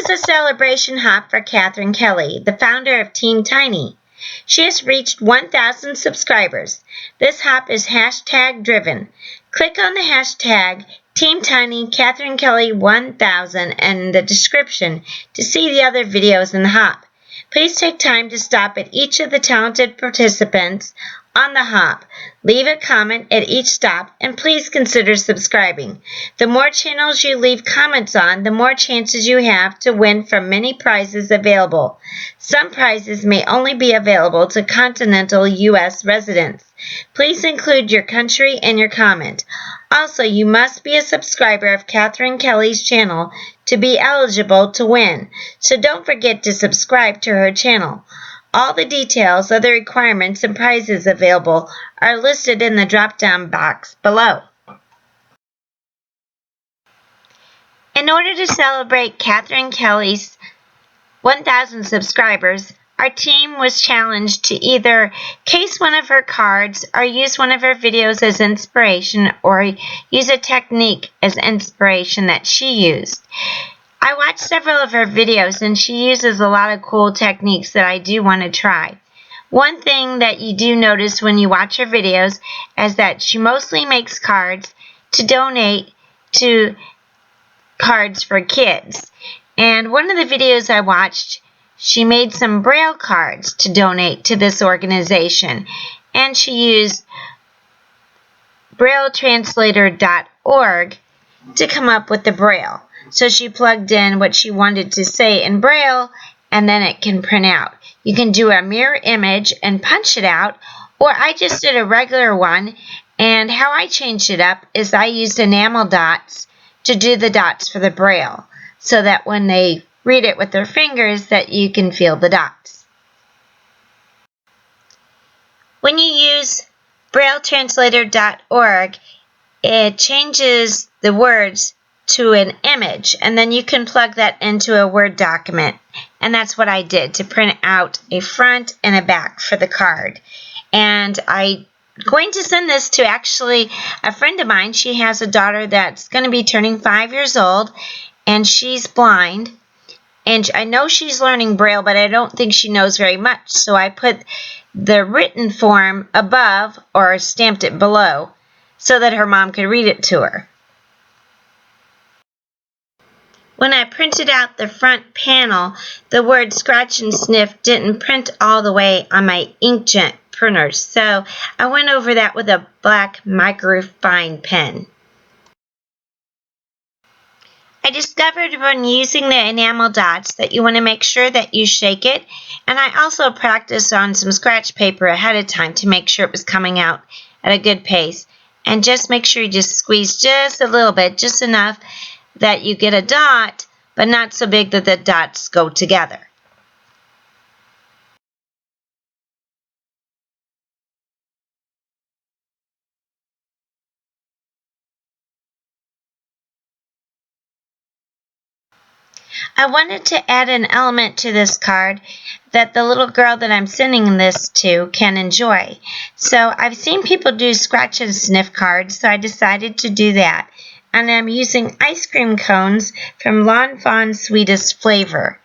is a celebration hop for Catherine Kelly, the founder of Team Tiny. She has reached 1,000 subscribers. This hop is hashtag driven. Click on the hashtag Team Tiny Catherine Kelly 1000 in the description to see the other videos in the hop. Please take time to stop at each of the talented participants on the hop. Leave a comment at each stop and please consider subscribing. The more channels you leave comments on, the more chances you have to win from many prizes available. Some prizes may only be available to continental U.S. residents. Please include your country in your comment. Also, you must be a subscriber of Catherine Kelly's channel to be eligible to win, so don't forget to subscribe to her channel. All the details, other requirements, and prizes available are listed in the drop-down box below. In order to celebrate Catherine Kelly's 1,000 subscribers, our team was challenged to either case one of her cards or use one of her videos as inspiration or use a technique as inspiration that she used. I watched several of her videos and she uses a lot of cool techniques that I do want to try. One thing that you do notice when you watch her videos is that she mostly makes cards to donate to cards for kids. And one of the videos I watched, she made some Braille cards to donate to this organization. And she used BrailleTranslator.org to come up with the Braille. So she plugged in what she wanted to say in Braille, and then it can print out. You can do a mirror image and punch it out, or I just did a regular one, and how I changed it up is I used enamel dots to do the dots for the Braille, so that when they read it with their fingers, that you can feel the dots. When you use BrailleTranslator.org, it changes the words to an image, and then you can plug that into a Word document. And that's what I did to print out a front and a back for the card. And I'm going to send this to actually a friend of mine. She has a daughter that's going to be turning 5 years old, and she's blind. And I know she's learning Braille, but I don't think she knows very much. So I put the written form above or stamped it below so that her mom could read it to her. When I printed out the front panel, the word Scratch and Sniff didn't print all the way on my inkjet printer, so I went over that with a black microfine pen. I discovered when using the enamel dots that you want to make sure that you shake it, and I also practiced on some scratch paper ahead of time to make sure it was coming out at a good pace. And just make sure you just squeeze just a little bit, just enough that you get a dot, but not so big that the dots go together. I wanted to add an element to this card that the little girl that I'm sending this to can enjoy. So I've seen people do scratch and sniff cards, so I decided to do that. And I'm using ice cream cones from Lawn Fawn Sweetest Flavor.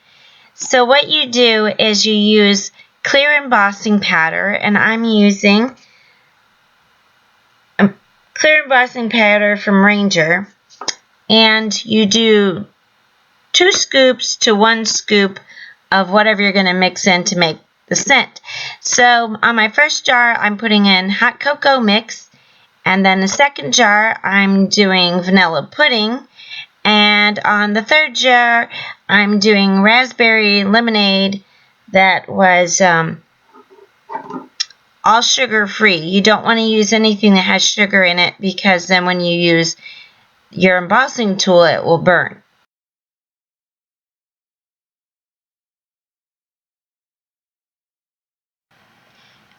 So what you do is you use clear embossing powder, and I'm using clear embossing powder from Ranger, and you do 2 scoops to 1 scoop of whatever you're going to mix in to make the scent. So on my first jar, I'm putting in hot cocoa mix. And then the second jar, I'm doing vanilla pudding. And on the third jar, I'm doing raspberry lemonade that was all sugar-free. You don't want to use anything that has sugar in it because then when you use your embossing tool, it will burn.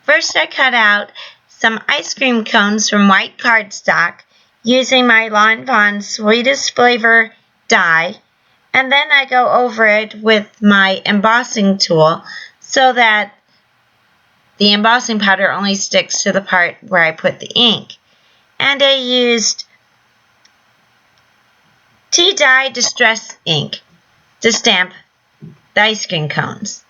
First, I cut out some ice cream cones from white cardstock using my Lawn Fawn Sweetest Flavor die, and then I go over it with my embossing tool so that the embossing powder only sticks to the part where I put the ink. And I used tea dye distress ink to stamp the ice cream cones.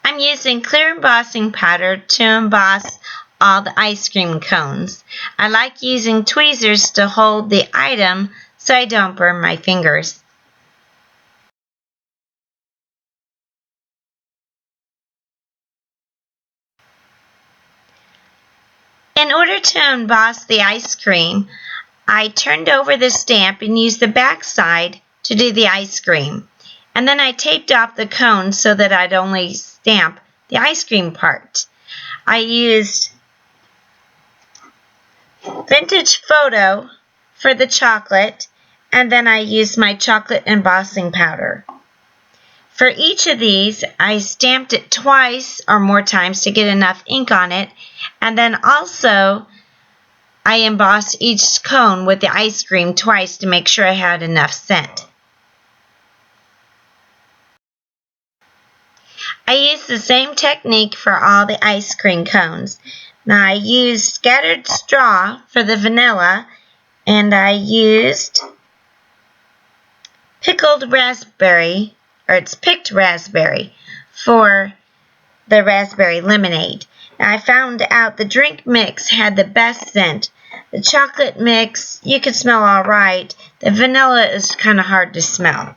I'm using clear embossing powder to emboss all the ice cream cones. I like using tweezers to hold the item so I don't burn my fingers. In order to emboss the ice cream, I turned over the stamp and used the back side to do the ice cream. And then I taped off the cone so that I'd only stamp the ice cream part. I used Vintage Photo for the chocolate, and then I used my chocolate embossing powder. For each of these, I stamped it twice or more times to get enough ink on it, and then also I embossed each cone with the ice cream twice to make sure I had enough scent. I used the same technique for all the ice cream cones. Now I used scattered straw for the vanilla, and I used picked raspberry for the raspberry lemonade. Now I found out the drink mix had the best scent. The chocolate mix, you could smell all right. The vanilla is kind of hard to smell.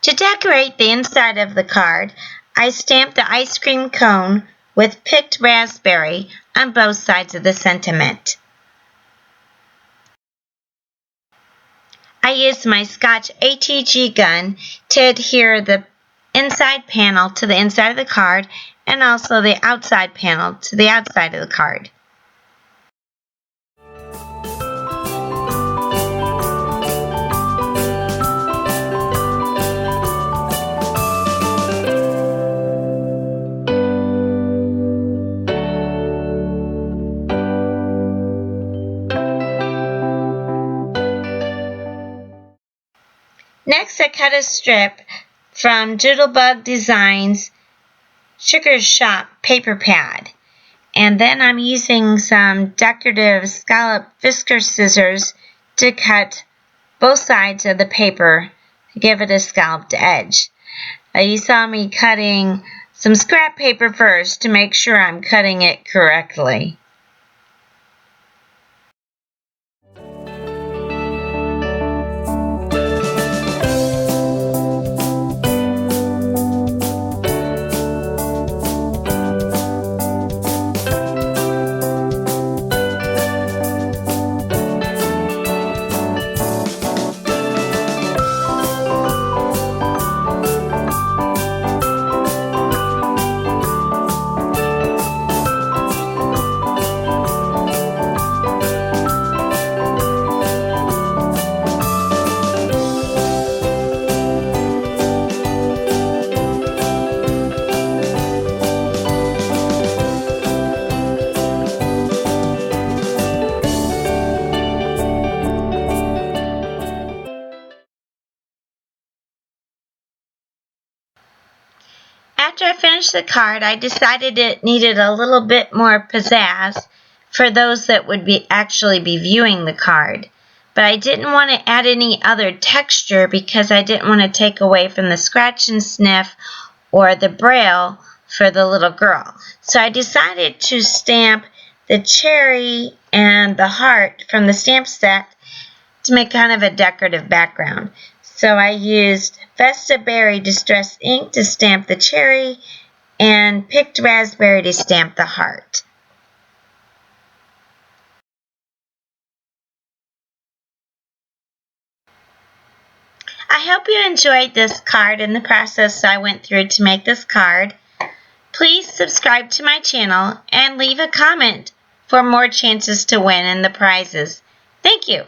To decorate the inside of the card, I stamped the ice cream cone with picked raspberry on both sides of the sentiment. I used my Scotch ATG gun to adhere the inside panel to the inside of the card and also the outside panel to the outside of the card. I cut a strip from Doodlebug Designs Sugar Shop paper pad. And then I'm using some decorative scallop whisker scissors to cut both sides of the paper to give it a scalloped edge. You saw me cutting some scrap paper first to make sure I'm cutting it correctly. After I finished the card, I decided it needed a little bit more pizzazz for those that would actually be viewing the card. But I didn't want to add any other texture because I didn't want to take away from the scratch and sniff or the Braille for the little girl. So I decided to stamp the cherry and the heart from the stamp set to make kind of a decorative background. So I used Vesta Berry Distress ink to stamp the cherry and picked raspberry to stamp the heart. I hope you enjoyed this card and the process I went through to make this card. Please subscribe to my channel and leave a comment for more chances to win in the prizes. Thank you.